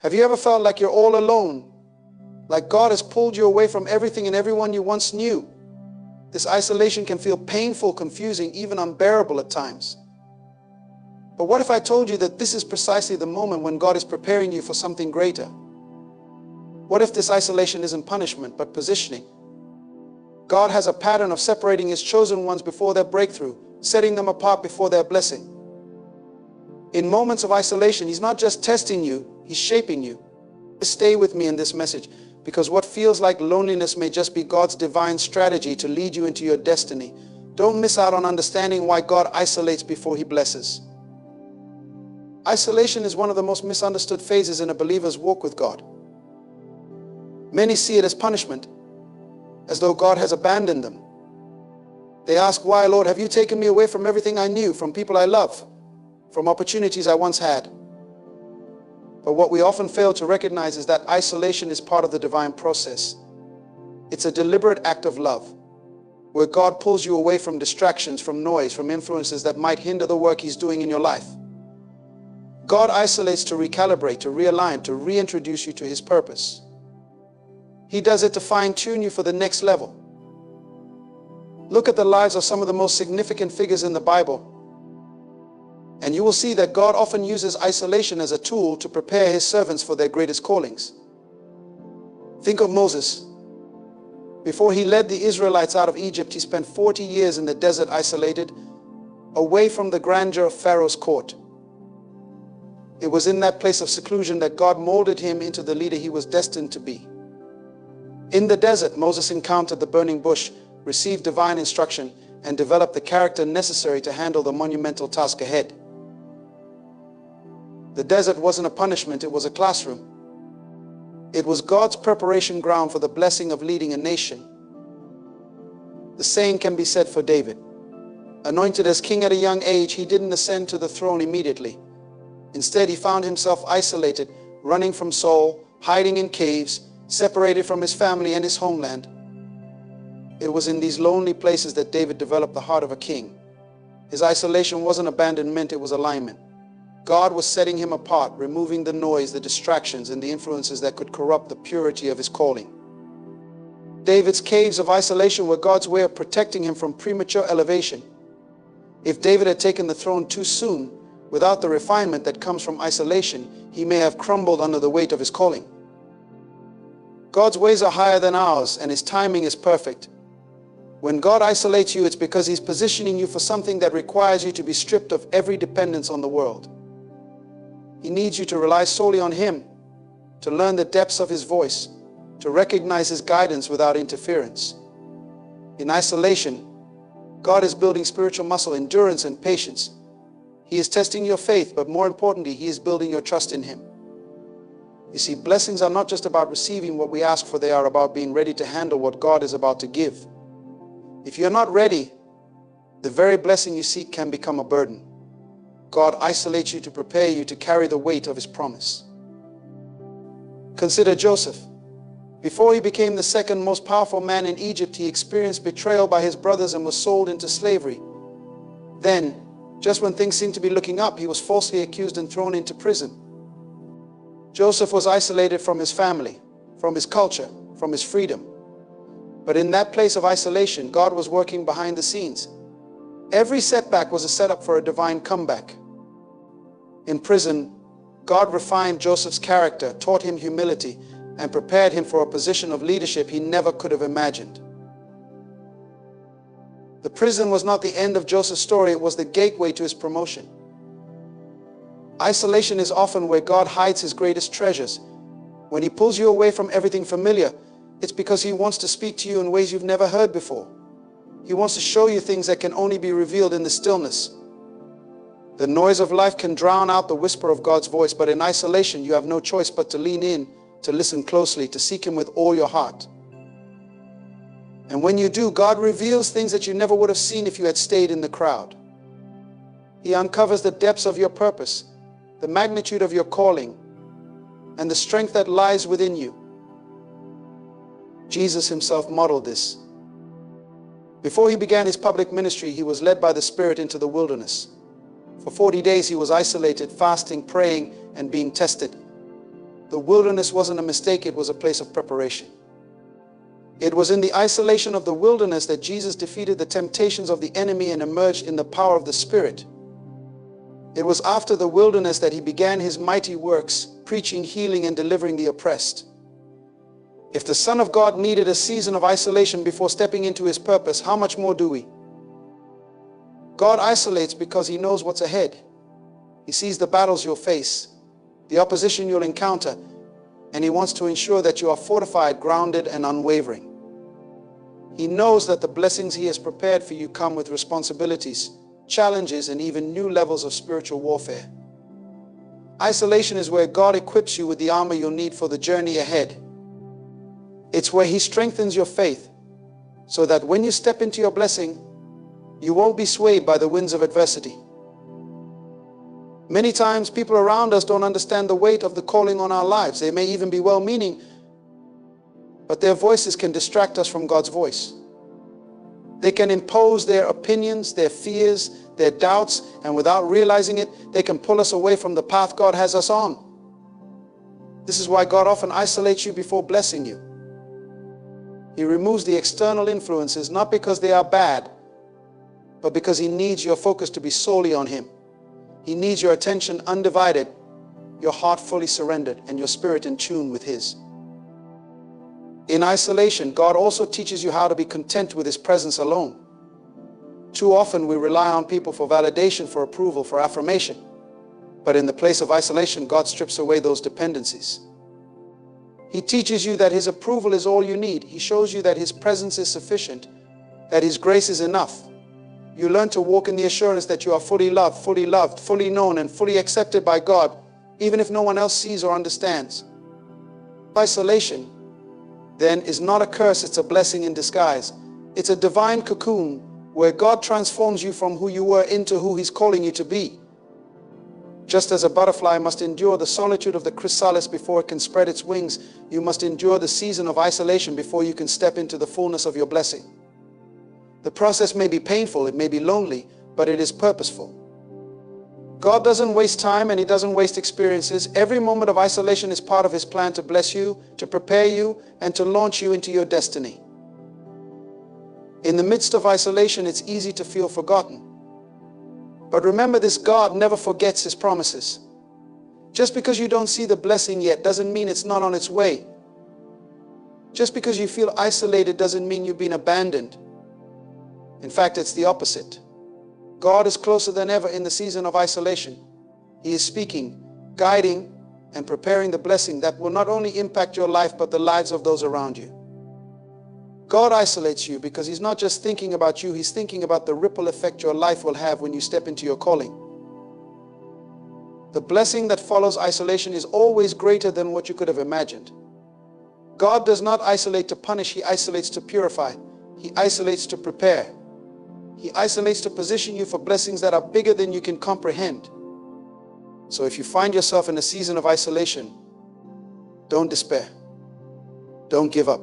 Have you ever felt like you're all alone? Like God has pulled you away from everything and everyone you once knew? This isolation can feel painful, confusing, even unbearable at times. But what if I told you that this is precisely the moment when God is preparing you for something greater? What if this isolation isn't punishment, but positioning? God has a pattern of separating His chosen ones before their breakthrough, setting them apart before their blessing. In moments of isolation, He's not just testing you, He's shaping you. Stay with me in this message, because what feels like loneliness may just be God's divine strategy to lead you into your destiny. Don't miss out on understanding why God isolates before He blesses. Isolation is one of the most misunderstood phases in a believer's walk with God. Many see it as punishment, as though God has abandoned them. They ask, "Why, Lord, have you taken me away from everything I knew, from people I love, from opportunities I once had?" But what we often fail to recognize is that isolation is part of the divine process. It's a deliberate act of love, where God pulls you away from distractions, from noise, from influences that might hinder the work He's doing in your life. God isolates to recalibrate, to realign, to reintroduce you to His purpose. He does it to fine-tune you for the next level. Look at the lives of some of the most significant figures in the Bible, and you will see that God often uses isolation as a tool to prepare His servants for their greatest callings. Think of Moses. Before he led the Israelites out of Egypt, he spent 40 years in the desert isolated, away from the grandeur of Pharaoh's court. It was in that place of seclusion that God molded him into the leader he was destined to be. In the desert, Moses encountered the burning bush, received divine instruction, and developed the character necessary to handle the monumental task ahead. The desert wasn't a punishment, it was a classroom. It was God's preparation ground for the blessing of leading a nation. The same can be said for David. Anointed as king at a young age, he didn't ascend to the throne immediately. Instead, he found himself isolated, running from Saul, hiding in caves, separated from his family and his homeland. It was in these lonely places that David developed the heart of a king. His isolation wasn't abandonment, it was alignment. God was setting him apart, removing the noise, the distractions, and the influences that could corrupt the purity of his calling. David's caves of isolation were God's way of protecting him from premature elevation. If David had taken the throne too soon, without the refinement that comes from isolation, he may have crumbled under the weight of his calling. God's ways are higher than ours, and His timing is perfect. When God isolates you, it's because He's positioning you for something that requires you to be stripped of every dependence on the world. He needs you to rely solely on Him, to learn the depths of His voice, to recognize His guidance without interference. In isolation, God is building spiritual muscle, endurance, and patience. He is testing your faith, but more importantly, He is building your trust in Him. You see, blessings are not just about receiving what we ask for, they are about being ready to handle what God is about to give. If you're not ready, the very blessing you seek can become a burden. God isolates you to prepare you to carry the weight of His promise. Consider Joseph. Before he became the second most powerful man in Egypt, he experienced betrayal by his brothers and was sold into slavery. Then, just when things seemed to be looking up, he was falsely accused and thrown into prison. Joseph was isolated from his family, from his culture, from his freedom. But in that place of isolation, God was working behind the scenes. Every setback was a setup for a divine comeback. In prison, God refined Joseph's character, taught him humility, and prepared him for a position of leadership he never could have imagined. The prison was not the end of Joseph's story, it was the gateway to his promotion. Isolation is often where God hides His greatest treasures. When He pulls you away from everything familiar, it's because He wants to speak to you in ways you've never heard before. He wants to show you things that can only be revealed in the stillness. The noise of life can drown out the whisper of God's voice, but in isolation you have no choice but to lean in, to listen closely, to seek Him with all your heart. And when you do, God reveals things that you never would have seen if you had stayed in the crowd. He uncovers the depths of your purpose, the magnitude of your calling, and the strength that lies within you. Jesus Himself modeled this. Before He began His public ministry, He was led by the Spirit into the wilderness. For 40 days He was isolated, fasting, praying, and being tested. The wilderness wasn't a mistake, it was a place of preparation. It was in the isolation of the wilderness that Jesus defeated the temptations of the enemy and emerged in the power of the Spirit. It was after the wilderness that he began his mighty works, preaching, healing, and delivering the oppressed. If the Son of God needed a season of isolation before stepping into his purpose, how much more do we? God isolates because he knows what's ahead. He sees the battles you'll face, the opposition you'll encounter, and he wants to ensure that you are fortified, grounded, and unwavering. He knows that the blessings he has prepared for you come with responsibilities, challenges, and even new levels of spiritual warfare. Isolation is where God equips you with the armor you'll need for the journey ahead. It's where he strengthens your faith, so that when you step into your blessing, you won't be swayed by the winds of adversity. Many times people around us don't understand the weight of the calling on our lives. They may even be well-meaning, but their voices can distract us from God's voice. They can impose their opinions, their fears, their doubts, and without realizing it, they can pull us away from the path God has us on. This is why God often isolates you before blessing you. He removes the external influences, not because they are bad, but because he needs your focus to be solely on him. He needs your attention undivided, your heart fully surrendered, and your spirit in tune with his. In isolation, God also teaches you how to be content with his presence alone. Too often we rely on people for validation, for approval, for affirmation. But in the place of isolation, God strips away those dependencies. He teaches you that his approval is all you need. He shows you that his presence is sufficient, that his grace is enough. You learn to walk in the assurance that you are fully loved, fully known, and fully accepted by God, even if no one else sees or understands. Isolation, then, is not a curse, it's a blessing in disguise. It's a divine cocoon where God transforms you from who you were into who he's calling you to be. Just as a butterfly must endure the solitude of the chrysalis before it can spread its wings, you must endure the season of isolation before you can step into the fullness of your blessing. The process may be painful, it may be lonely, but it is purposeful. God doesn't waste time and he doesn't waste experiences. Every moment of isolation is part of his plan to bless you, to prepare you, and to launch you into your destiny. In the midst of isolation, it's easy to feel forgotten. But remember this, God never forgets his promises. Just because you don't see the blessing yet doesn't mean it's not on its way. Just because you feel isolated doesn't mean you've been abandoned. In fact, it's the opposite. God is closer than ever in the season of isolation. He is speaking, guiding, and preparing the blessing that will not only impact your life, but the lives of those around you. God isolates you because he's not just thinking about you, he's thinking about the ripple effect your life will have when you step into your calling. The blessing that follows isolation is always greater than what you could have imagined. God does not isolate to punish, he isolates to purify. He isolates to prepare. He isolates to position you for blessings that are bigger than you can comprehend. So if you find yourself in a season of isolation, don't despair. Don't give up.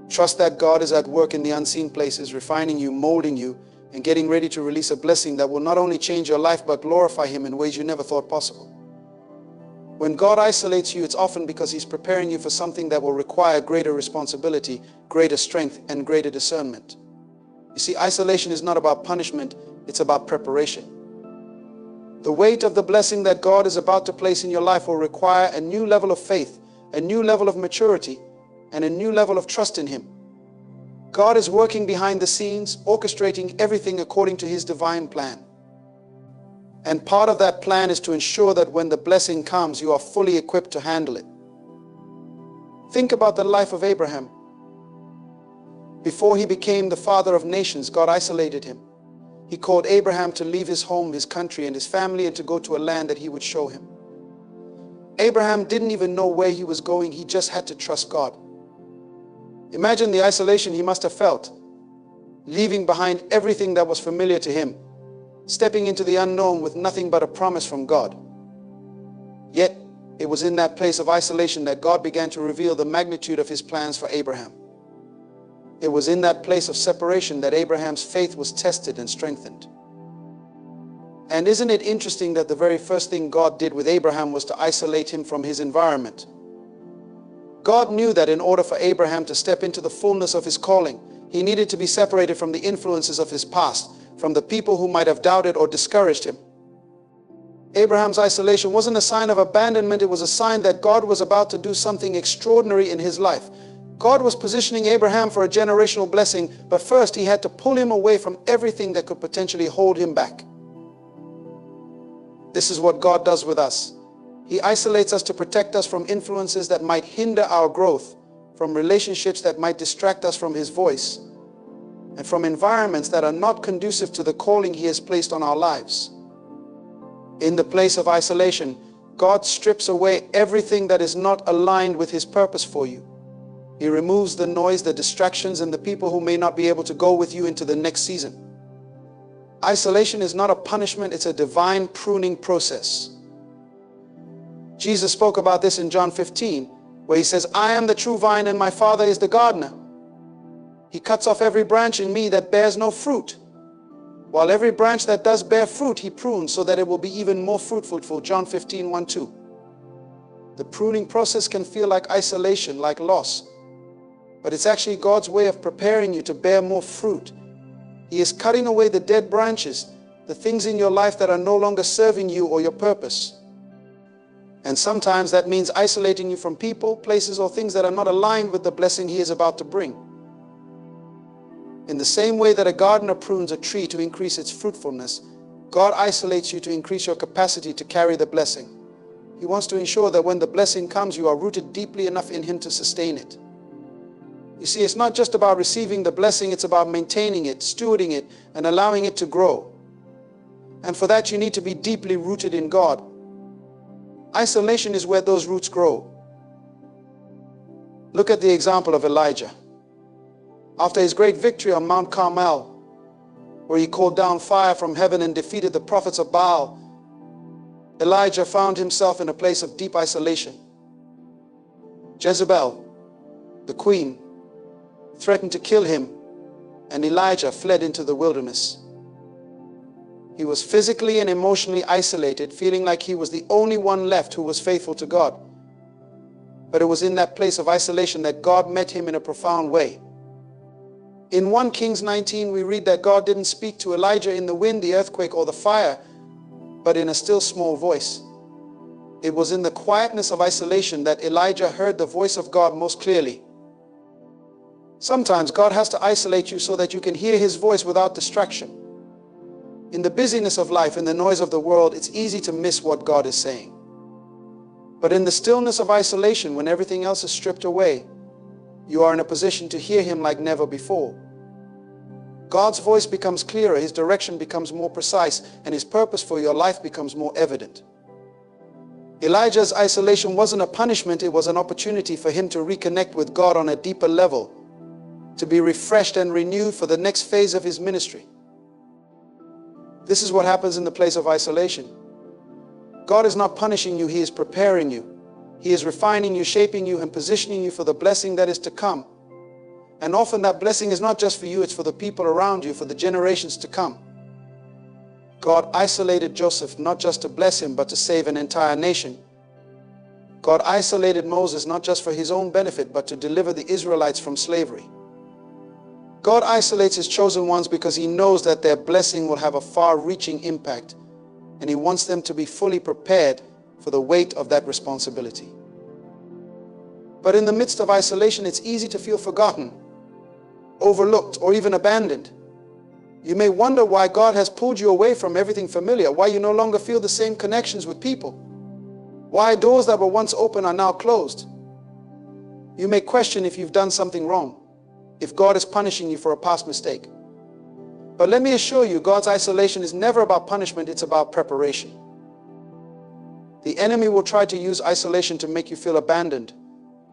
Trust that God is at work in the unseen places, refining you, molding you, and getting ready to release a blessing that will not only change your life, but glorify him in ways you never thought possible. When God isolates you, it's often because he's preparing you for something that will require greater responsibility, greater strength, and greater discernment. You see, isolation is not about punishment, it's about preparation. The weight of the blessing that God is about to place in your life will require a new level of faith, a new level of maturity, and a new level of trust in him. God is working behind the scenes, orchestrating everything according to his divine plan. And part of that plan is to ensure that when the blessing comes, you are fully equipped to handle it. Think about the life of Abraham. Before he became the father of nations, God isolated him. He called Abraham to leave his home, his country, and his family and to go to a land that he would show him. Abraham didn't even know where he was going. He just had to trust God. Imagine the isolation he must have felt, leaving behind everything that was familiar to him, stepping into the unknown with nothing but a promise from God. Yet, it was in that place of isolation that God began to reveal the magnitude of his plans for Abraham. It was in that place of separation that Abraham's faith was tested and strengthened. And isn't it interesting that the very first thing God did with Abraham was to isolate him from his environment? God knew that in order for Abraham to step into the fullness of his calling, he needed to be separated from the influences of his past, from the people who might have doubted or discouraged him. Abraham's isolation wasn't a sign of abandonment, it was a sign that God was about to do something extraordinary in his life. God was positioning Abraham for a generational blessing, but first he had to pull him away from everything that could potentially hold him back. This is what God does with us. He isolates us to protect us from influences that might hinder our growth, from relationships that might distract us from His voice, and from environments that are not conducive to the calling He has placed on our lives. In the place of isolation, God strips away everything that is not aligned with His purpose for you. He removes the noise, the distractions, and the people who may not be able to go with you into the next season. Isolation is not a punishment, it's a divine pruning process. Jesus spoke about this in John 15, where He says, "I am the true vine and my Father is the gardener. He cuts off every branch in me that bears no fruit, while every branch that does bear fruit He prunes so that it will be even more fruitful." John 15, 1-2. The pruning process can feel like isolation, like loss, but it's actually God's way of preparing you to bear more fruit. He is cutting away the dead branches, the things in your life that are no longer serving you or your purpose. And sometimes that means isolating you from people, places, or things that are not aligned with the blessing He is about to bring. In the same way that a gardener prunes a tree to increase its fruitfulness, God isolates you to increase your capacity to carry the blessing. He wants to ensure that when the blessing comes, you are rooted deeply enough in Him to sustain it. You see, it's not just about receiving the blessing, it's about maintaining it, stewarding it, and allowing it to grow. And for that, you need to be deeply rooted in God. Isolation is where those roots grow. Look at the example of Elijah. After his great victory on Mount Carmel, where he called down fire from heaven and defeated the prophets of Baal, Elijah found himself in a place of deep isolation. Jezebel, the queen, threatened to kill him, and Elijah fled into the wilderness. He was physically and emotionally isolated, feeling like he was the only one left who was faithful to God. But it was in that place of isolation that God met him in a profound way. In 1 Kings 19, we read that God didn't speak to Elijah in the wind, the earthquake, or the fire, but in a still small voice. It was in the quietness of isolation that Elijah heard the voice of God most clearly. Sometimes God has to isolate you so that you can hear His voice without distraction. In the busyness of life, in the noise of the world, it's easy to miss what God is saying. But in the stillness of isolation, when everything else is stripped away, you are in a position to hear Him like never before. God's voice becomes clearer, His direction becomes more precise, and His purpose for your life becomes more evident. Elijah's isolation wasn't a punishment, it was an opportunity for him to reconnect with God on a deeper level, to be refreshed and renewed for the next phase of his ministry. This is what happens in the place of isolation. God is not punishing you, He is preparing you. He is refining you, shaping you, and positioning you for the blessing that is to come. And often that blessing is not just for you, it's for the people around you, for the generations to come. God isolated Joseph not just to bless him, but to save an entire nation. God isolated Moses not just for his own benefit, but to deliver the Israelites from slavery. God isolates His chosen ones because He knows that their blessing will have a far-reaching impact, and He wants them to be fully prepared for the weight of that responsibility. But in the midst of isolation, it's easy to feel forgotten, overlooked, or even abandoned. You may wonder why God has pulled you away from everything familiar, why you no longer feel the same connections with people, why doors that were once open are now closed. You may question if you've done something wrong, if God is punishing you for a past mistake. But let me assure you, God's isolation is never about punishment, it's about preparation. The enemy will try to use isolation to make you feel abandoned,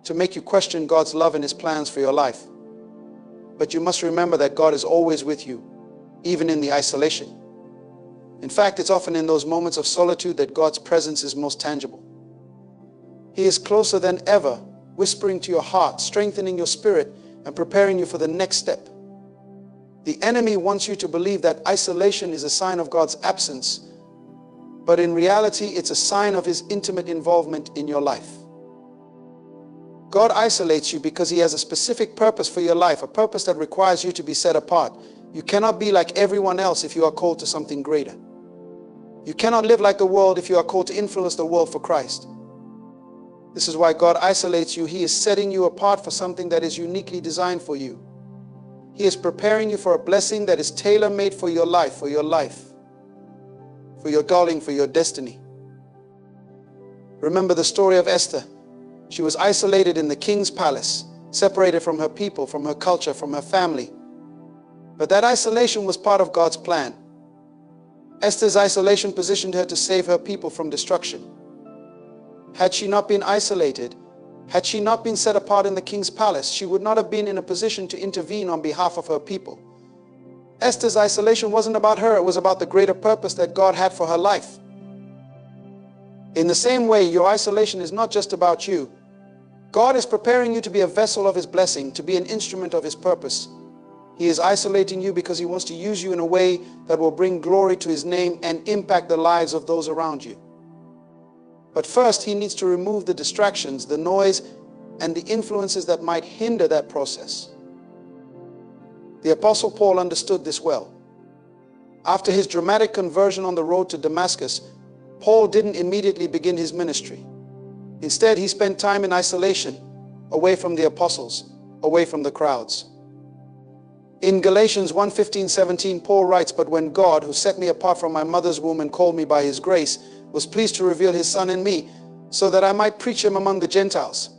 to make you question God's love and His plans for your life. But you must remember that God is always with you, even in the isolation. In fact, it's often in those moments of solitude that God's presence is most tangible. He is closer than ever, whispering to your heart, strengthening your spirit, and preparing you for the next step. The enemy wants you to believe that isolation is a sign of God's absence, but in reality, it's a sign of his intimate involvement in your life. God isolates you because he has a specific purpose for your life, a purpose that requires you to be set apart. You cannot be like everyone else if you are called to something greater. You cannot live like the world if you are called to influence the world for Christ. This is why God isolates you. He is setting you apart for something that is uniquely designed for you. He is preparing you for a blessing that is tailor-made for your life, for your calling, for your destiny. Remember the story of Esther. She was isolated in the king's palace, separated from her people, from her culture, from her family. But that isolation was part of God's plan. Esther's isolation positioned her to save her people from destruction. Had she not been isolated, had she not been set apart in the king's palace, she would not have been in a position to intervene on behalf of her people. Esther's isolation wasn't about her, it was about the greater purpose that God had for her life. In the same way, your isolation is not just about you. God is preparing you to be a vessel of his blessing, to be an instrument of his purpose. He is isolating you because he wants to use you in a way that will bring glory to his name and impact the lives of those around you. But first, he needs to remove the distractions, the noise, and the influences that might hinder that process. The Apostle Paul understood this well. After his dramatic conversion on the road to Damascus, Paul didn't immediately begin his ministry. Instead, he spent time in isolation, away from the apostles, away from the crowds. In Galatians 1:15-17, Paul writes, "But when God, who set me apart from my mother's womb and called me by his grace, was pleased to reveal his Son in me, so that I might preach him among the Gentiles,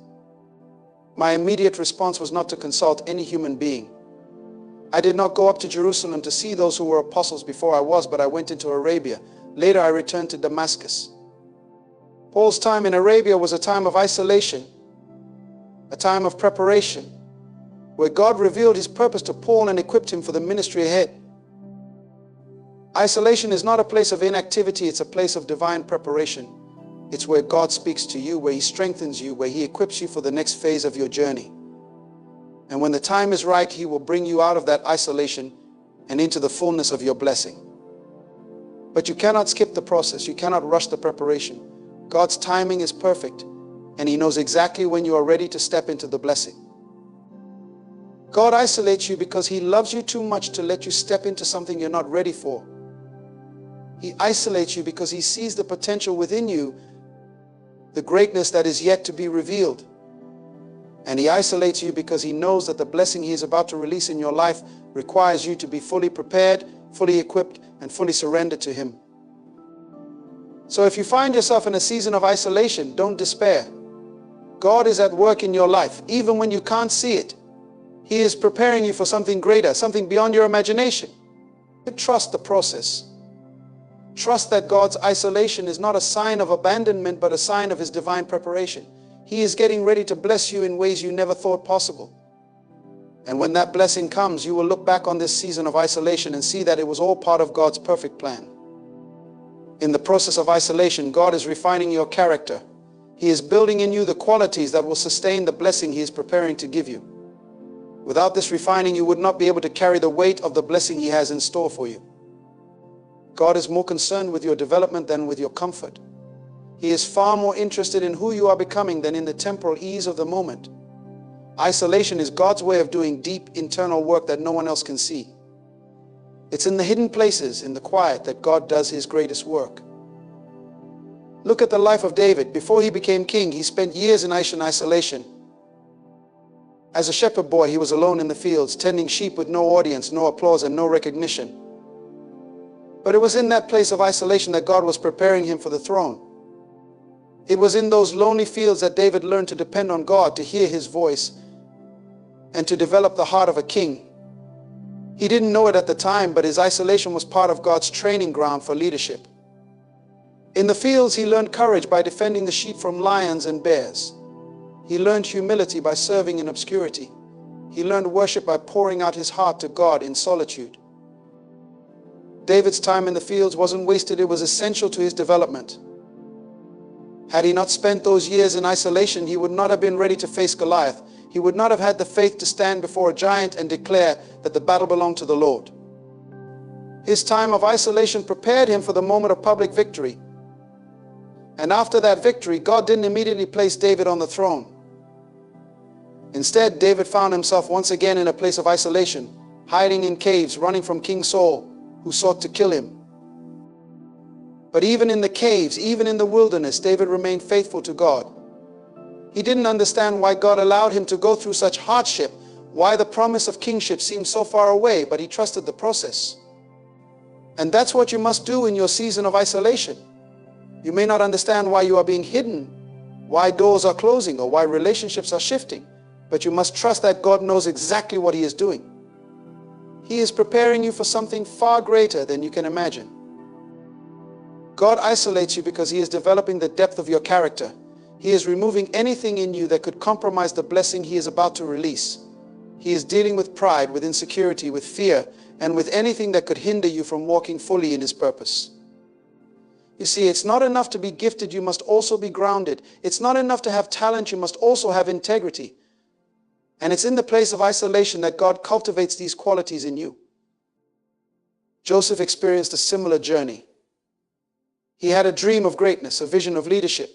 my immediate response was not to consult any human being. I did not go up to Jerusalem to see those who were apostles before I was, but I went into Arabia. Later I returned to Damascus." Paul's time in Arabia was a time of isolation, a time of preparation, where God revealed his purpose to Paul and equipped him for the ministry ahead. Isolation is not a place of inactivity, it's a place of divine preparation. It's where God speaks to you, where he strengthens you, where he equips you for the next phase of your journey. And when the time is right, he will bring you out of that isolation and into the fullness of your blessing. But you cannot skip the process. You cannot rush the preparation. God's timing is perfect, and he knows exactly when you are ready to step into the blessing. God isolates you because he loves you too much to let you step into something you're not ready for. He isolates you because he sees the potential within you, the greatness that is yet to be revealed. And he isolates you because he knows that the blessing he is about to release in your life requires you to be fully prepared, fully equipped, and fully surrendered to him. So if you find yourself in a season of isolation, don't despair. God is at work in your life, even when you can't see it. He is preparing you for something greater, something beyond your imagination. Trust the process. Trust that God's isolation is not a sign of abandonment, but a sign of his divine preparation. He is getting ready to bless you in ways you never thought possible. And when that blessing comes, you will look back on this season of isolation and see that it was all part of God's perfect plan. In the process of isolation, God is refining your character. He is building in you the qualities that will sustain the blessing he is preparing to give you. Without this refining, you would not be able to carry the weight of the blessing he has in store for you. God is more concerned with your development than with your comfort. He is far more interested in who you are becoming than in the temporal ease of the moment. Isolation is God's way of doing deep internal work that no one else can see. It's in the hidden places, in the quiet, that God does his greatest work. Look at the life of David. Before he became king, he spent years in isolation. As a shepherd boy, he was alone in the fields, tending sheep with no audience, no applause, and no recognition. But it was in that place of isolation that God was preparing him for the throne. It was in those lonely fields that David learned to depend on God, to hear his voice, and to develop the heart of a king. He didn't know it at the time, but his isolation was part of God's training ground for leadership. In the fields, he learned courage by defending the sheep from lions and bears. He learned humility by serving in obscurity. He learned worship by pouring out his heart to God in solitude. David's time in the fields wasn't wasted, it was essential to his development. Had he not spent those years in isolation, he would not have been ready to face Goliath. He would not have had the faith to stand before a giant and declare that the battle belonged to the Lord. His time of isolation prepared him for the moment of public victory. And after that victory, God didn't immediately place David on the throne. Instead, David found himself once again in a place of isolation, hiding in caves, running from King Saul, who sought to kill him. But even in the caves, even in the wilderness, David remained faithful to God. He didn't understand why God allowed him to go through such hardship, why the promise of kingship seemed so far away, but he trusted the process. And that's what you must do in your season of isolation. You may not understand why you are being hidden, why doors are closing, or why relationships are shifting, but you must trust that God knows exactly what He is doing. He is preparing you for something far greater than you can imagine. God isolates you because He is developing the depth of your character. He is removing anything in you that could compromise the blessing He is about to release. He is dealing with pride, with insecurity, with fear, and with anything that could hinder you from walking fully in His purpose. You see, it's not enough to be gifted, you must also be grounded. It's not enough to have talent, you must also have integrity. And it's in the place of isolation that God cultivates these qualities in you. Joseph experienced a similar journey. He had a dream of greatness, a vision of leadership.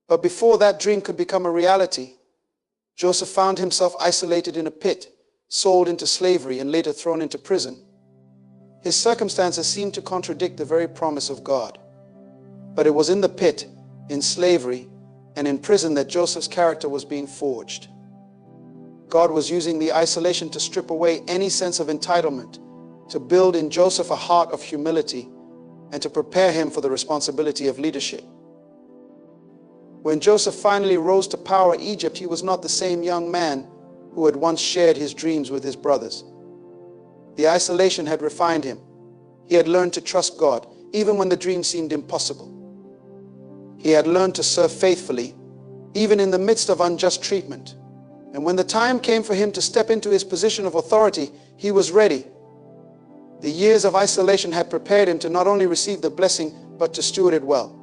But before that dream could become a reality, Joseph found himself isolated in a pit, sold into slavery, and later thrown into prison. His circumstances seemed to contradict the very promise of God. But it was in the pit, in slavery, and in prison that Joseph's character was being forged. God was using the isolation to strip away any sense of entitlement, to build in Joseph a heart of humility, and to prepare him for the responsibility of leadership. When Joseph finally rose to power Egypt, he was not the same young man who had once shared his dreams with his brothers. The isolation had refined him. He had learned to trust God, even when the dream seemed impossible. He had learned to serve faithfully, even in the midst of unjust treatment. And when the time came for him to step into his position of authority, he was ready. The years of isolation had prepared him to not only receive the blessing, but to steward it well.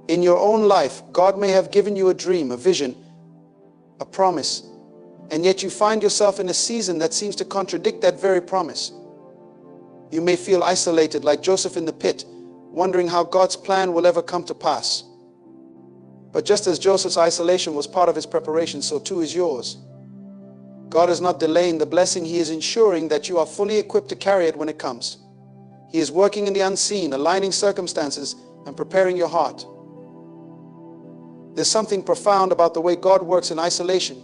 In your own life, God may have given you a dream, a vision, a promise, and yet you find yourself in a season that seems to contradict that very promise. You may feel isolated like Joseph in the pit, wondering how God's plan will ever come to pass. But just as Joseph's isolation was part of his preparation, so too is yours. God is not delaying the blessing, He is ensuring that you are fully equipped to carry it when it comes. He is working in the unseen, aligning circumstances and preparing your heart. There's something profound about the way God works in isolation.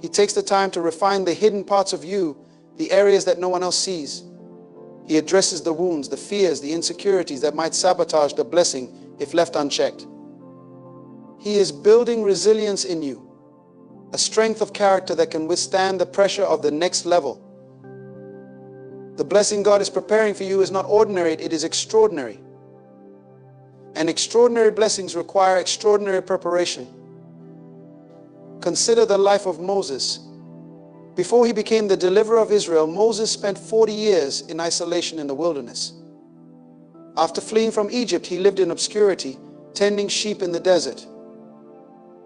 He takes the time to refine the hidden parts of you, the areas that no one else sees. He addresses the wounds, the fears, the insecurities that might sabotage the blessing if left unchecked. He is building resilience in you, a strength of character that can withstand the pressure of the next level. The blessing God is preparing for you is not ordinary, it is extraordinary. And extraordinary blessings require extraordinary preparation. Consider the life of Moses. Before he became the deliverer of Israel, Moses spent 40 years in isolation in the wilderness. After fleeing from Egypt, he lived in obscurity, tending sheep in the desert.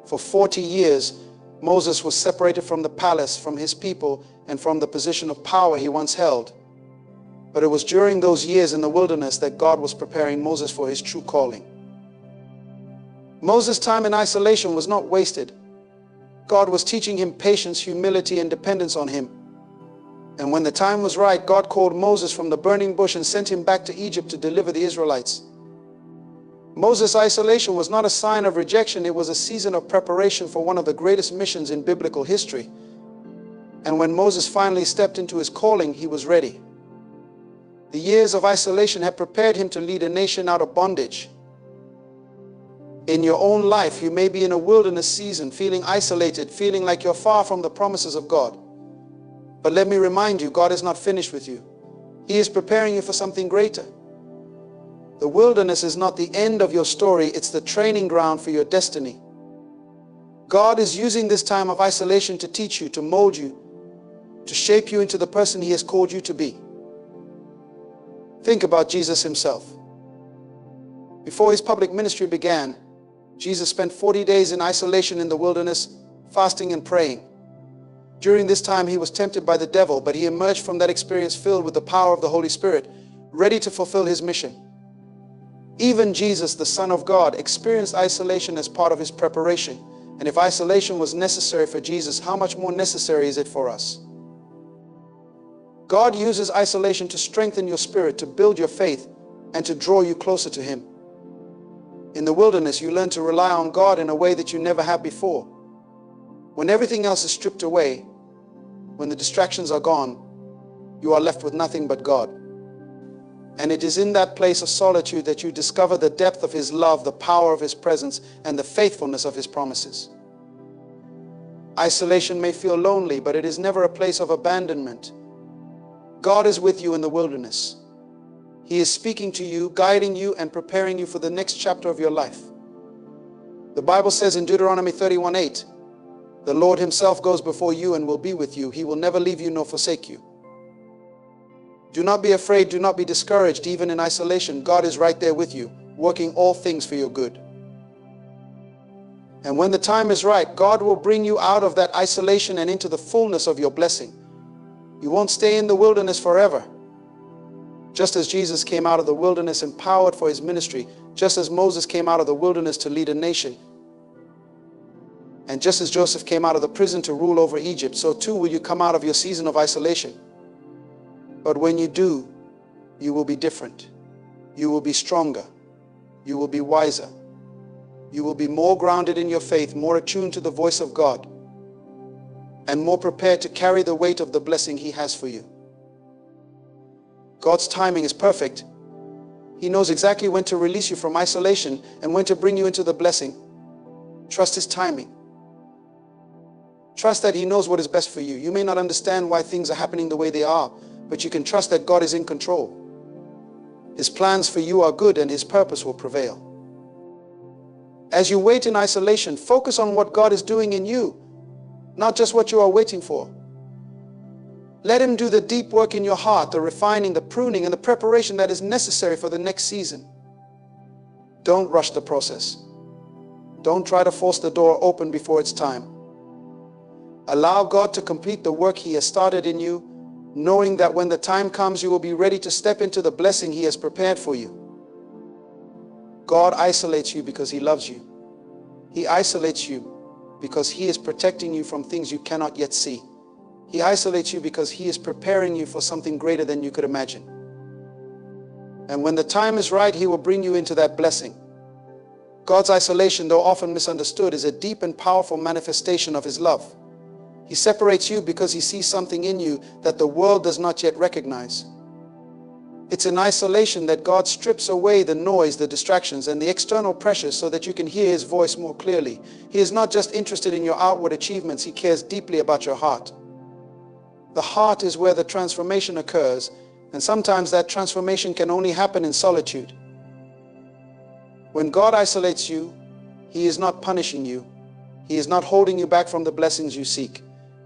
For 40 years, Moses was separated from the palace, from his people, and from the position of power he once held. But it was during those years in the wilderness that God was preparing Moses for his true calling. Moses' time in isolation was not wasted. God was teaching him patience, humility, and dependence on Him. And when the time was right, God called Moses from the burning bush and sent him back to Egypt to deliver the Israelites. Moses' isolation was not a sign of rejection, it was a season of preparation for one of the greatest missions in biblical history. And when Moses finally stepped into his calling, he was ready. The years of isolation had prepared him to lead a nation out of bondage. In your own life, you may be in a wilderness season, feeling isolated, feeling like you're far from the promises of God. But let me remind you, God is not finished with you. He is preparing you for something greater. The wilderness is not the end of your story, it's the training ground for your destiny. God is using this time of isolation to teach you, to mold you, to shape you into the person He has called you to be. Think about Jesus Himself. Before His public ministry began, Jesus spent 40 days in isolation in the wilderness, fasting and praying. During this time, He was tempted by the devil, but He emerged from that experience filled with the power of the Holy Spirit, ready to fulfill His mission. Even Jesus, the Son of God, experienced isolation as part of his preparation. And if isolation was necessary for Jesus, how much more necessary is it for us? God uses isolation to strengthen your spirit, to build your faith, and to draw you closer to him. In the wilderness, you learn to rely on God in a way that you never have before. When everything else is stripped away, when the distractions are gone, you are left with nothing but God. And it is in that place of solitude that you discover the depth of his love, the power of his presence, and the faithfulness of his promises. Isolation may feel lonely, but it is never a place of abandonment. God is with you in the wilderness. He is speaking to you, guiding you, and preparing you for the next chapter of your life. The Bible says in Deuteronomy 31:8, the Lord himself goes before you and will be with you. He will never leave you nor forsake you. Do not be afraid, do not be discouraged. Even in isolation, God is right there with you, working all things for your good. And when the time is right, God will bring you out of that isolation and into the fullness of your blessing. You won't stay in the wilderness forever. Just as Jesus came out of the wilderness empowered for his ministry, just as Moses came out of the wilderness to lead a nation, and just as Joseph came out of the prison to rule over Egypt, so too will you come out of your season of isolation. But when you do, you will be different. You will be stronger. You will be wiser. You will be more grounded in your faith, more attuned to the voice of God, and more prepared to carry the weight of the blessing he has for you. God's timing is perfect. He knows exactly when to release you from isolation and when to bring you into the blessing. Trust his timing. Trust that he knows what is best for you. You may not understand why things are happening the way they are, but you can trust that God is in control. His plans for you are good and his purpose will prevail. As you wait in isolation, focus on what God is doing in you, not just what you are waiting for. Let him do the deep work in your heart, the refining, the pruning, and the preparation that is necessary for the next season. Don't rush the process. Don't try to force the door open before it's time. Allow God to complete the work he has started in you, knowing that when the time comes, you will be ready to step into the blessing he has prepared for you. God isolates you because he loves you. He isolates you because he is protecting you from things you cannot yet see. He isolates you because he is preparing you for something greater than you could imagine. And when the time is right, he will bring you into that blessing. God's isolation, though often misunderstood, is a deep and powerful manifestation of his love. He separates you because he sees something in you that the world does not yet recognize. It's in isolation that God strips away the noise, the distractions, and the external pressures so that you can hear his voice more clearly. He is not just interested in your outward achievements, he cares deeply about your heart. The heart is where the transformation occurs, and sometimes that transformation can only happen in solitude. When God isolates you, he is not punishing you. He is not holding you back from the blessings you seek.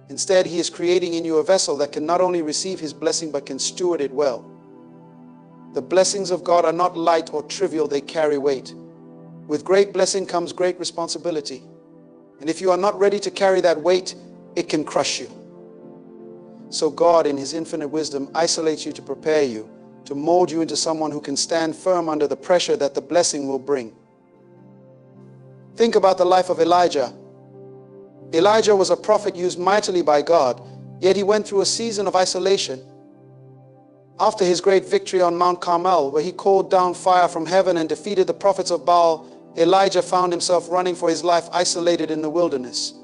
Instead, he is creating in you a vessel that can not only receive his blessing, but can steward it well. The blessings of God are not light or trivial, they carry weight. With great blessing comes great responsibility. And if you are not ready to carry that weight, it can crush you. So God, in his infinite wisdom, isolates you to prepare you, to mold you into someone who can stand firm under the pressure that the blessing will bring. Think about the life of Elijah. Elijah was a prophet used mightily by God, yet he went through a season of isolation. After his great victory on Mount Carmel, where he called down fire from heaven and defeated the prophets of Baal, Elijah found himself running for his life, isolated in the wilderness.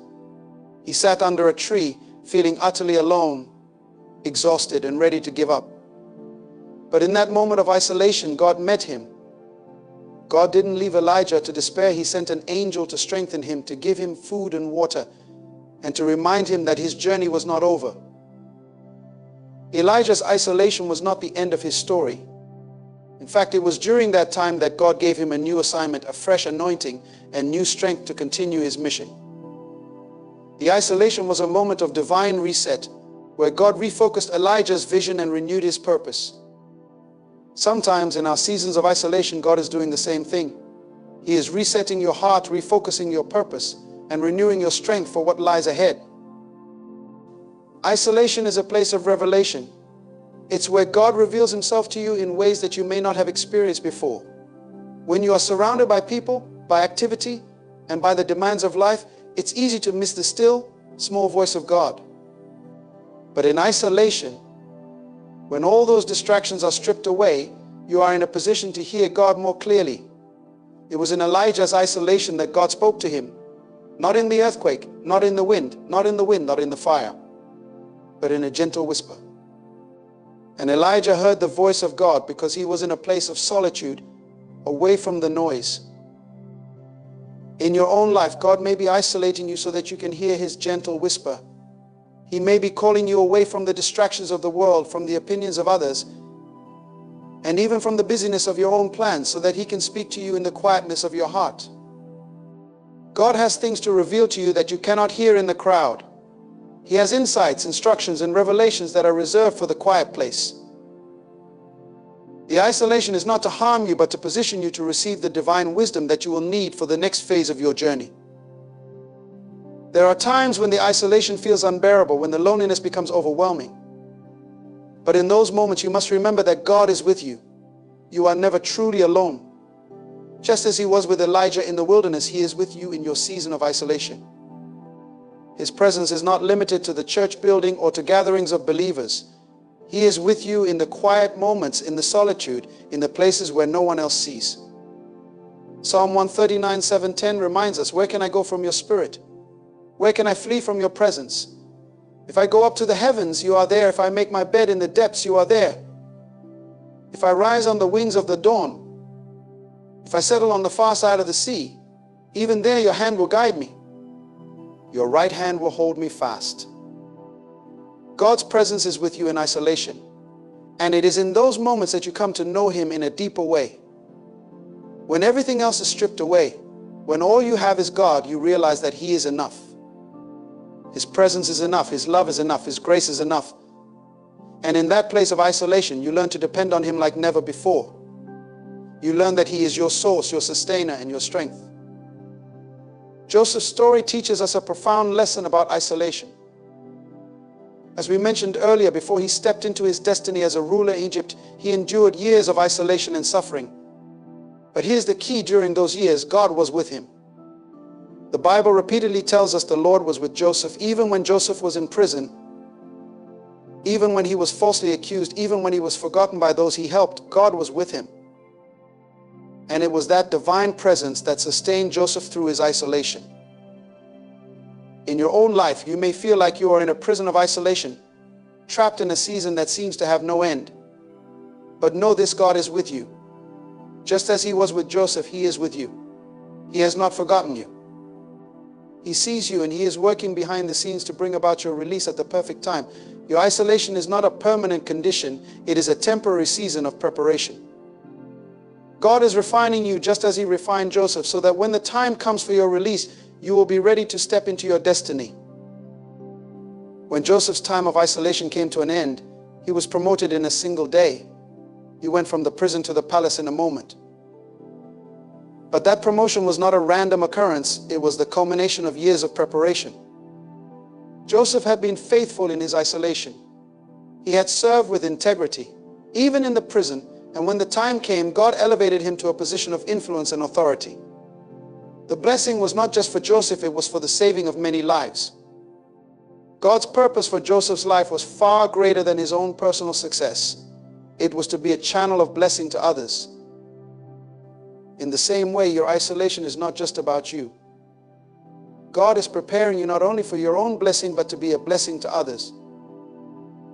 He sat under a tree, feeling utterly alone, exhausted, and ready to give up. But in that moment of isolation, God met him. God didn't leave Elijah to despair. He sent an angel to strengthen him, to give him food and water, and to remind him that his journey was not over. Elijah's isolation was not the end of his story. In fact, it was during that time that God gave him a new assignment, a fresh anointing, and new strength to continue his mission. The isolation was a moment of divine reset, where God refocused Elijah's vision and renewed his purpose. Sometimes in our seasons of isolation, God is doing the same thing. He is resetting your heart, refocusing your purpose, and renewing your strength for what lies ahead. Isolation is a place of revelation. It's where God reveals himself to you in ways that you may not have experienced before. When you are surrounded by people, by activity, and by the demands of life, it's easy to miss the still, small voice of God. But in isolation, when all those distractions are stripped away, you are in a position to hear God more clearly. It was in Elijah's isolation that God spoke to him. Not in the earthquake, not in the wind, not in the fire, but in a gentle whisper. And Elijah heard the voice of God because he was in a place of solitude, away from the noise. In your own life, God may be isolating you so that you can hear his gentle whisper. He may be calling you away from the distractions of the world, from the opinions of others, and even from the busyness of your own plans, so that he can speak to you in the quietness of your heart. God has things to reveal to you that you cannot hear in the crowd. He has insights, instructions, and revelations that are reserved for the quiet place. The isolation is not to harm you, but to position you to receive the divine wisdom that you will need for the next phase of your journey. There are times when the isolation feels unbearable, when the loneliness becomes overwhelming. But in those moments, you must remember that God is with you. You are never truly alone. Just as he was with Elijah in the wilderness, he is with you in your season of isolation. His presence is not limited to the church building or to gatherings of believers. He is with you in the quiet moments, in the solitude, in the places where no one else sees. Psalm 139:7-10 reminds us, where can I go from your spirit? Where can I flee from your presence? If I go up to the heavens, you are there. If I make my bed in the depths, you are there. If I rise on the wings of the dawn, if I settle on the far side of the sea, even there your hand will guide me. Your right hand will hold me fast. God's presence is with you in isolation. And it is in those moments that you come to know him in a deeper way. When everything else is stripped away, when all you have is God, you realize that he is enough. His presence is enough. His love is enough. His grace is enough. And in that place of isolation, you learn to depend on him like never before. You learn that he is your source, your sustainer, and your strength. Joseph's story teaches us a profound lesson about isolation. As we mentioned earlier, before he stepped into his destiny as a ruler in Egypt, he endured years of isolation and suffering. But here's the key: during those years, God was with him. The Bible repeatedly tells us the Lord was with Joseph, even when Joseph was in prison, even when he was falsely accused, even when he was forgotten by those he helped. God was with him. And it was that divine presence that sustained Joseph through his isolation. In your own life, you may feel like you are in a prison of isolation, trapped in a season that seems to have no end. But know this: God is with you. Just as he was with Joseph, he is with you. He has not forgotten you. He sees you, and he is working behind the scenes to bring about your release at the perfect time. Your isolation is not a permanent condition. It is a temporary season of preparation. God is refining you just as he refined Joseph, so that when the time comes for your release, you will be ready to step into your destiny. When Joseph's time of isolation came to an end, he was promoted in a single day. He went from the prison to the palace in a moment. But that promotion was not a random occurrence. It was the culmination of years of preparation. Joseph had been faithful in his isolation. He had served with integrity, even in the prison, and when the time came, God elevated him to a position of influence and authority. The blessing was not just for Joseph, it was for the saving of many lives. God's purpose for Joseph's life was far greater than his own personal success. It was to be a channel of blessing to others. In the same way, your isolation is not just about you. God is preparing you not only for your own blessing, but to be a blessing to others.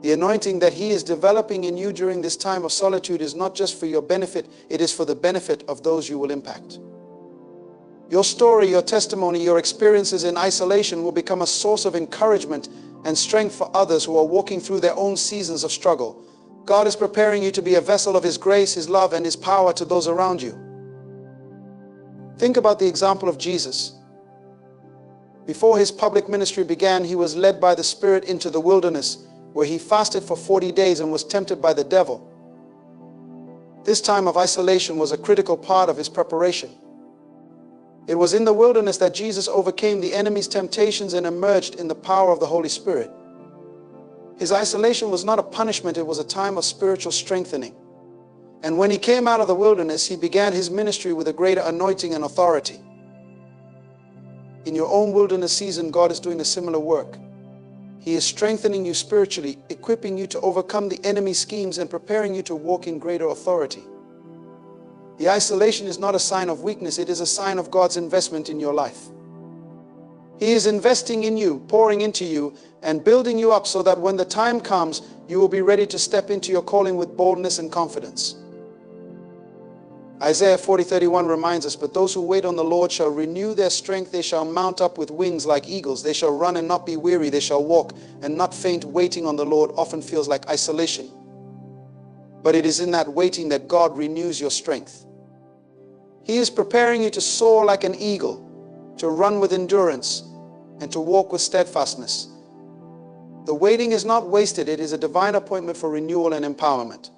The anointing that he is developing in you during this time of solitude is not just for your benefit, it is for the benefit of those you will impact. Your story, your testimony, your experiences in isolation will become a source of encouragement and strength for others who are walking through their own seasons of struggle. God is preparing you to be a vessel of his grace, his love, and his power to those around you. Think about the example of Jesus. Before his public ministry began, he was led by the Spirit into the wilderness, where he fasted for 40 days and was tempted by the devil. This time of isolation was a critical part of his preparation. It was in the wilderness that Jesus overcame the enemy's temptations and emerged in the power of the Holy Spirit. His isolation was not a punishment, it was a time of spiritual strengthening. And when he came out of the wilderness, he began his ministry with a greater anointing and authority. In your own wilderness season, God is doing a similar work. He is strengthening you spiritually, equipping you to overcome the enemy's schemes and preparing you to walk in greater authority. The isolation is not a sign of weakness, it is a sign of God's investment in your life. He is investing in you, pouring into you, and building you up so that when the time comes, you will be ready to step into your calling with boldness and confidence. Isaiah 40:31 reminds us, "But those who wait on the Lord shall renew their strength. They shall mount up with wings like eagles. They shall run and not be weary. They shall walk and not faint." Waiting on the Lord often feels like isolation. But it is in that waiting that God renews your strength. He is preparing you to soar like an eagle, to run with endurance, and to walk with steadfastness. The waiting is not wasted. It is a divine appointment for renewal and empowerment.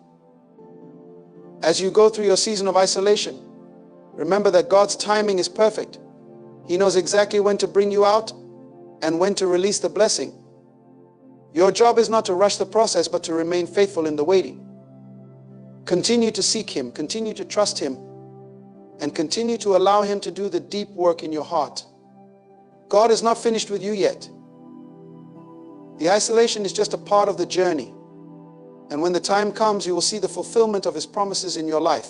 As you go through your season of isolation, remember that God's timing is perfect. He knows exactly when to bring you out and when to release the blessing. Your job is not to rush the process, but to remain faithful in the waiting. Continue to seek Him, continue to trust Him, and continue to allow Him to do the deep work in your heart. God is not finished with you yet. The isolation is just a part of the journey. And when the time comes, you will see the fulfillment of His promises in your life.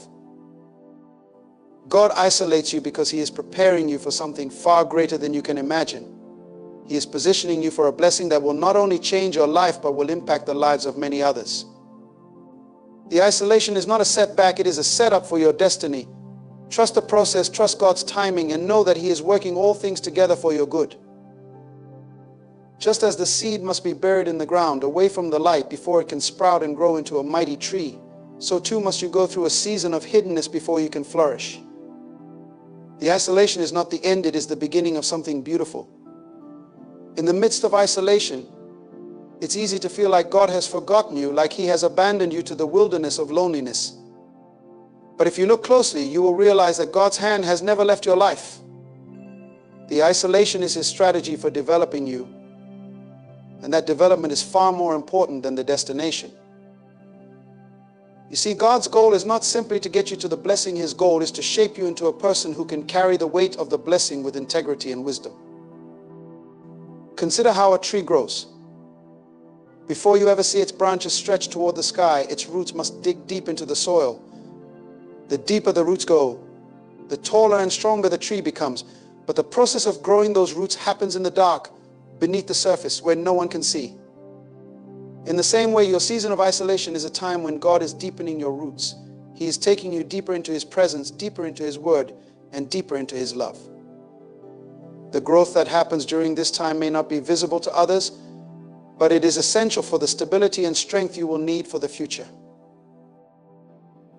God isolates you because He is preparing you for something far greater than you can imagine. He is positioning you for a blessing that will not only change your life, but will impact the lives of many others. The isolation is not a setback, it is a setup for your destiny. Trust the process, trust God's timing, and know that He is working all things together for your good. Just as the seed must be buried in the ground, away from the light, before it can sprout and grow into a mighty tree, so too must you go through a season of hiddenness before you can flourish. The isolation is not the end, it is the beginning of something beautiful. In the midst of isolation, it's easy to feel like God has forgotten you, like He has abandoned you to the wilderness of loneliness. But if you look closely, you will realize that God's hand has never left your life. The isolation is His strategy for developing you. And that development is far more important than the destination. You see, God's goal is not simply to get you to the blessing. His goal is to shape you into a person who can carry the weight of the blessing with integrity and wisdom. Consider how a tree grows. Before you ever see its branches stretch toward the sky, its roots must dig deep into the soil. The deeper the roots go, the taller and stronger the tree becomes. But the process of growing those roots happens in the dark, beneath the surface, where no one can see. In the same way, your season of isolation is a time when God is deepening your roots. He is taking you deeper into His presence, deeper into His word, and deeper into His love. The growth that happens during this time may not be visible to others, but it is essential for the stability and strength you will need for the future.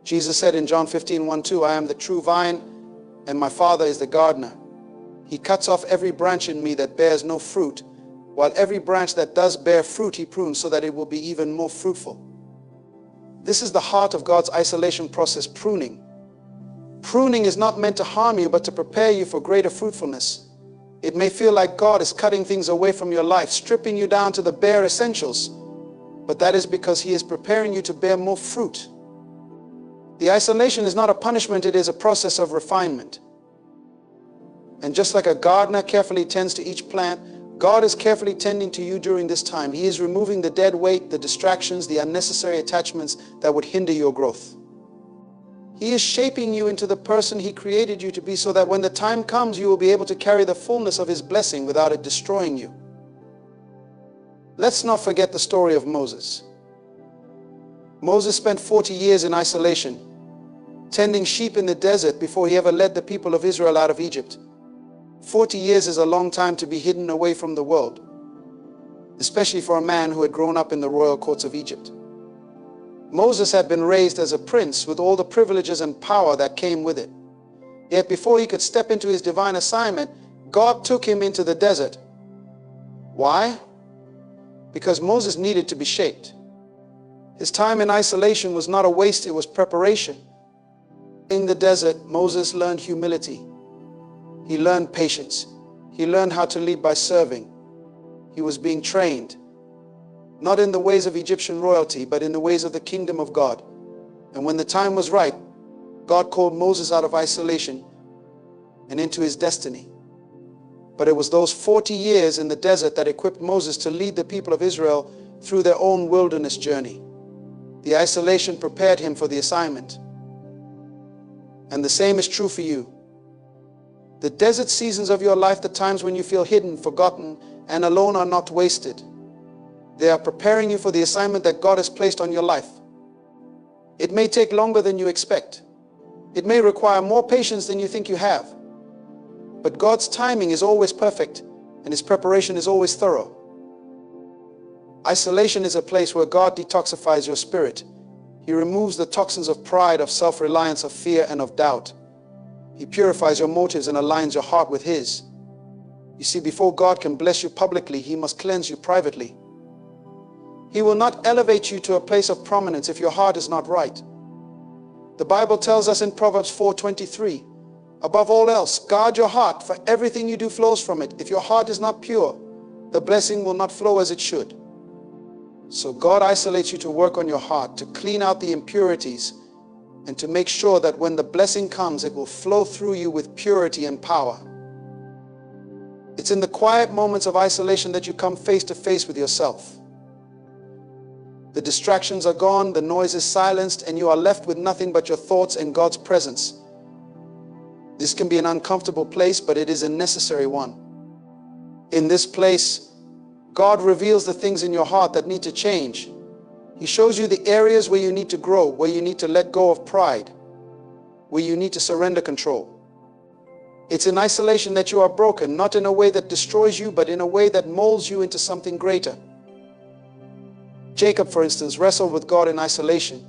Jesus said in John 15:1-2, "I am the true vine, and my Father is the gardener. He cuts off every branch in me that bears no fruit, while every branch that does bear fruit He prunes so that it will be even more fruitful." This is the heart of God's isolation process, pruning. Pruning is not meant to harm you, but to prepare you for greater fruitfulness. It may feel like God is cutting things away from your life, stripping you down to the bare essentials, but that is because He is preparing you to bear more fruit. The isolation is not a punishment, it is a process of refinement. And just like a gardener carefully tends to each plant, God is carefully tending to you during this time. He is removing the dead weight, the distractions, the unnecessary attachments that would hinder your growth. He is shaping you into the person He created you to be, so that when the time comes, you will be able to carry the fullness of His blessing without it destroying you. Let's not forget the story of Moses. Moses spent 40 years in isolation, tending sheep in the desert before he ever led the people of Israel out of Egypt. 40 years is a long time to be hidden away from the world, especially for a man who had grown up in the royal courts of Egypt. Moses had been raised as a prince with all the privileges and power that came with it. Yet before he could step into his divine assignment, God took him into the desert. Why? Because Moses needed to be shaped. His time in isolation was not a waste, it was preparation. In the desert, Moses learned humility. He learned patience. He learned how to lead by serving. He was being trained, not in the ways of Egyptian royalty, but in the ways of the kingdom of God. And when the time was right, God called Moses out of isolation and into his destiny. But it was those 40 years in the desert that equipped Moses to lead the people of Israel through their own wilderness journey. The isolation prepared him for the assignment. And the same is true for you. The desert seasons of your life, the times when you feel hidden, forgotten, and alone, are not wasted. They are preparing you for the assignment that God has placed on your life. It may take longer than you expect. It may require more patience than you think you have. But God's timing is always perfect, and His preparation is always thorough. Isolation is a place where God detoxifies your spirit. He removes the toxins of pride, of self-reliance, of fear, and of doubt. He purifies your motives and aligns your heart with His. You see, before God can bless you publicly, He must cleanse you privately. He will not elevate you to a place of prominence if your heart is not right. The Bible tells us in Proverbs 4:23, above all else, guard your heart, for everything you do flows from it. If your heart is not pure, the blessing will not flow as it should. So God isolates you to work on your heart, to clean out the impurities, and to make sure that when the blessing comes, it will flow through you with purity and power. It's in the quiet moments of isolation that you come face to face with yourself. The distractions are gone, the noise is silenced, and you are left with nothing but your thoughts and God's presence. This can be an uncomfortable place, but it is a necessary one. In this place, God reveals the things in your heart that need to change. He shows you the areas where you need to grow, where you need to let go of pride, where you need to surrender control. It's in isolation that you are broken, not in a way that destroys you, but in a way that molds you into something greater. Jacob, for instance, wrestled with God in isolation.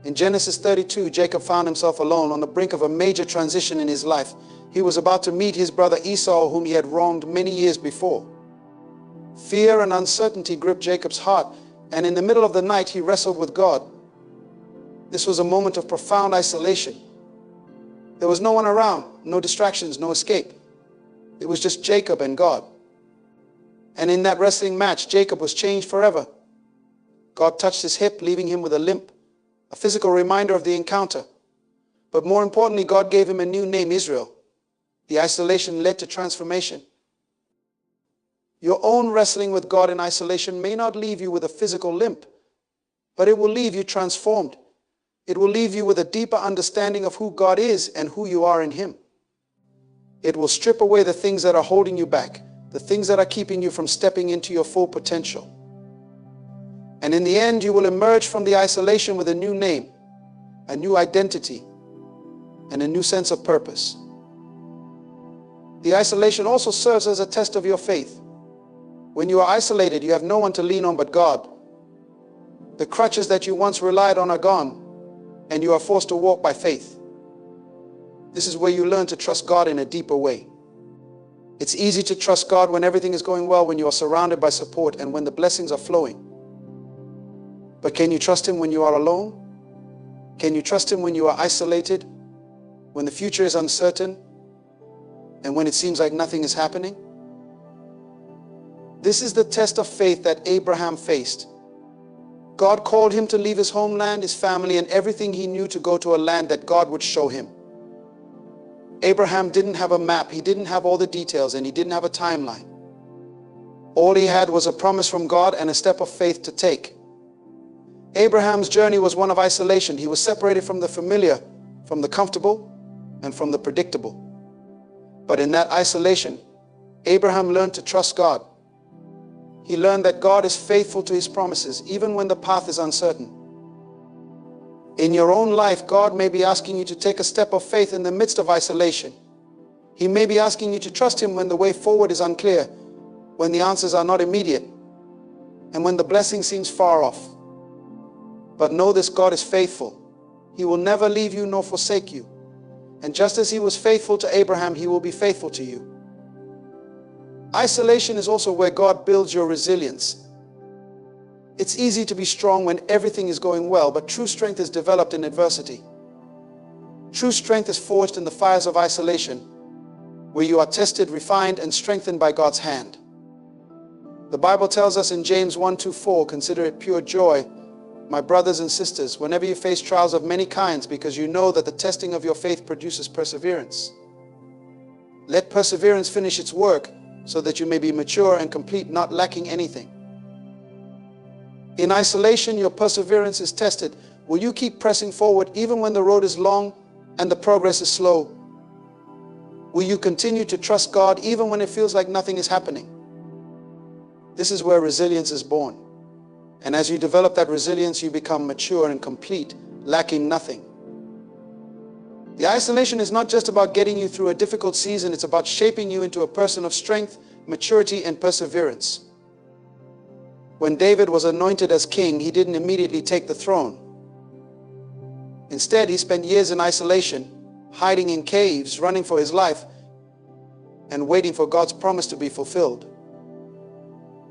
In Genesis 32, Jacob found himself alone on the brink of a major transition in his life. He was about to meet his brother Esau, whom he had wronged many years before. Fear and uncertainty gripped Jacob's heart, and in the middle of the night he wrestled with God. This was a moment of profound isolation. There was no one around, no distractions, no escape. It was just Jacob and God. And in that wrestling match, Jacob was changed forever. God touched his hip, leaving him with a limp, a physical reminder of the encounter. But more importantly, God gave him a new name, Israel. The isolation led to transformation. Your own wrestling with God in isolation may not leave you with a physical limp, but it will leave you transformed. It will leave you with a deeper understanding of who God is and who you are in Him. It will strip away the things that are holding you back, the things that are keeping you from stepping into your full potential. And in the end, you will emerge from the isolation with a new name, a new identity, and a new sense of purpose. The isolation also serves as a test of your faith. When you are isolated, you have no one to lean on but God. The crutches that you once relied on are gone, and you are forced to walk by faith. This is where you learn to trust God in a deeper way. It's easy to trust God when everything is going well, when you are surrounded by support, and when the blessings are flowing. But can you trust Him when you are alone? Can you trust Him when you are isolated, when the future is uncertain, and when it seems like nothing is happening? This is the test of faith that Abraham faced. God called him to leave his homeland, his family, and everything he knew to go to a land that God would show him. Abraham didn't have a map, he didn't have all the details, and he didn't have a timeline. All he had was a promise from God and a step of faith to take. Abraham's journey was one of isolation. He was separated from the familiar, from the comfortable, and from the predictable. But in that isolation, Abraham learned to trust God. He learned that God is faithful to His promises, even when the path is uncertain. In your own life, God may be asking you to take a step of faith in the midst of isolation. He may be asking you to trust Him when the way forward is unclear, when the answers are not immediate, and when the blessing seems far off. But know this: God is faithful. He will never leave you nor forsake you. And just as He was faithful to Abraham, He will be faithful to you. Isolation is also where God builds your resilience. It's easy to be strong when everything is going well, but true strength is developed in adversity. True strength is forged in the fires of isolation, where you are tested, refined, and strengthened by God's hand. The Bible tells us in James 1:2-4, consider it pure joy My brothers and sisters, whenever you face trials of many kinds, because you know that the testing of your faith produces perseverance, let perseverance finish its work, so that you may be mature and complete, not lacking anything. In isolation, your perseverance is tested. Will you keep pressing forward even when the road is long and the progress is slow? Will you continue to trust God even when it feels like nothing is happening? This is where resilience is born. And as you develop that resilience, you become mature and complete, lacking nothing. The isolation is not just about getting you through a difficult season, it's about shaping you into a person of strength, maturity, and perseverance. When David was anointed as king, he didn't immediately take the throne. Instead, he spent years in isolation, hiding in caves, running for his life, and waiting for God's promise to be fulfilled.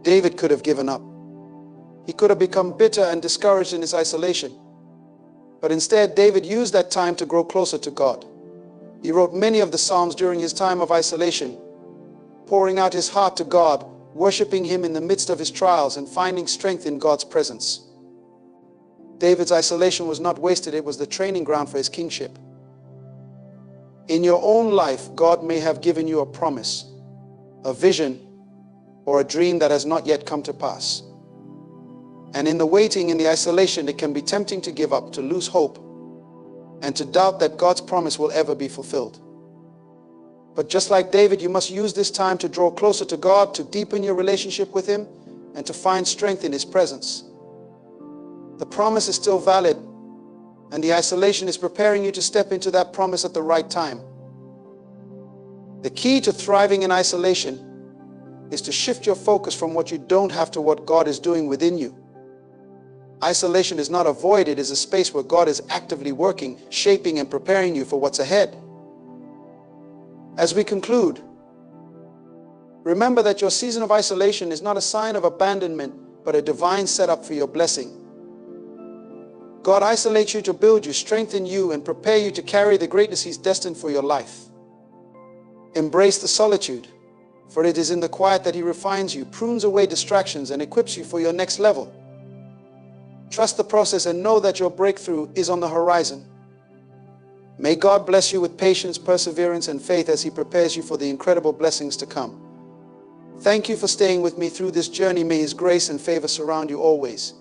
David could have given up. He could have become bitter and discouraged in his isolation. But instead, David used that time to grow closer to God. He wrote many of the Psalms during his time of isolation, pouring out his heart to God, worshiping Him in the midst of his trials, and finding strength in God's presence. David's isolation was not wasted, it was the training ground for his kingship. In your own life, God may have given you a promise, a vision, or a dream that has not yet come to pass. And in the waiting, in the isolation, it can be tempting to give up, to lose hope, and to doubt that God's promise will ever be fulfilled. But just like David, you must use this time to draw closer to God, to deepen your relationship with Him, and to find strength in His presence. The promise is still valid, and the isolation is preparing you to step into that promise at the right time. The key to thriving in isolation is to shift your focus from what you don't have to what God is doing within you. Isolation is not a void, it is a space where God is actively working, shaping, and preparing you for what's ahead. As we conclude, remember that your season of isolation is not a sign of abandonment, but a divine setup for your blessing. God isolates you to build you, strengthen you, and prepare you to carry the greatness He's destined for your life. Embrace the solitude, for it is in the quiet that He refines you, prunes away distractions, and equips you for your next level. Trust the process and know that your breakthrough is on the horizon. May God bless you with patience, perseverance, and faith as He prepares you for the incredible blessings to come. Thank you for staying with me through this journey. May His grace and favor surround you always.